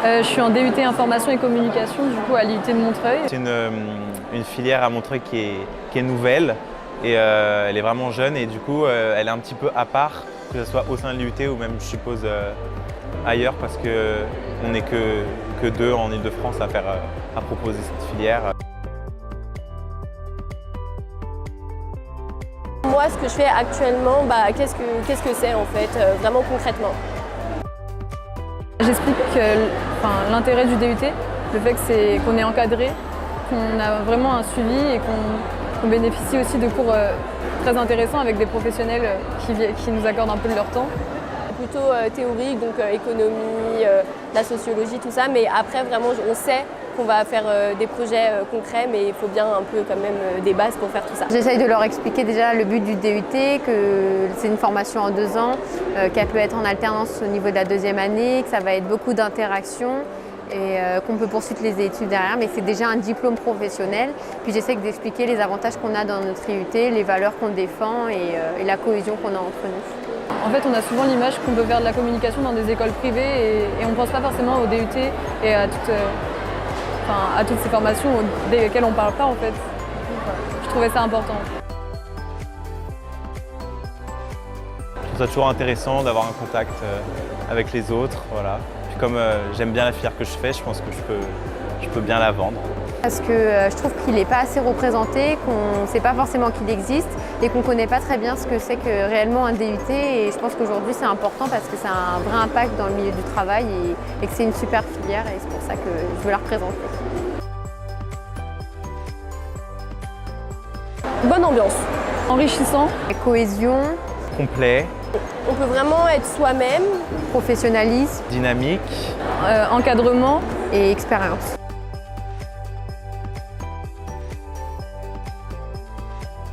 Je suis en DUT Information et Communication du coup à l'IUT de Montreuil. C'est une filière à Montreuil qui est nouvelle et elle est vraiment jeune et du coup elle est un petit peu à part, que ce soit au sein de l'IUT ou même je suppose ailleurs parce qu'on n'est que deux en Ile-de-France à proposer cette filière. Moi, ce que je fais actuellement, qu'est-ce que c'est en fait, vraiment concrètement? J'explique l'intérêt du DUT, le fait qu'on est encadré, qu'on a vraiment un suivi et qu'on bénéficie aussi de cours très intéressants avec des professionnels qui nous accordent un peu de leur temps. Plutôt théorique, donc économie, la sociologie, tout ça, mais après vraiment on sait qu'on va faire des projets concrets, mais il faut bien un peu quand même des bases pour faire tout ça. J'essaye de leur expliquer déjà le but du DUT, que c'est une formation en 2 ans, qu'elle peut être en alternance au niveau de la 2e année, que ça va être beaucoup d'interactions et qu'on peut poursuivre les études derrière, mais c'est déjà un diplôme professionnel. Puis j'essaie d'expliquer les avantages qu'on a dans notre IUT, les valeurs qu'on défend et la cohésion qu'on a entre nous. En fait, on a souvent l'image qu'on peut faire de la communication dans des écoles privées et on ne pense pas forcément au DUT et à toutes ces formations desquelles on ne parle pas en fait. Je trouvais ça important. Je trouve ça toujours intéressant d'avoir un contact avec les autres. Voilà. Puis comme j'aime bien la filière que je fais, je pense que je peux bien la vendre. Parce que je trouve qu'il n'est pas assez représenté, qu'on ne sait pas forcément qu'il existe et qu'on ne connaît pas très bien ce que c'est que réellement un DUT. Et je pense qu'aujourd'hui c'est important parce que ça a un vrai impact dans le milieu du travail et que c'est une super filière et c'est pour ça que je veux la représenter. Bonne ambiance. Enrichissant. Et cohésion. Complet. On peut vraiment être soi-même. Professionnalisme. Dynamique. Encadrement. Et expérience.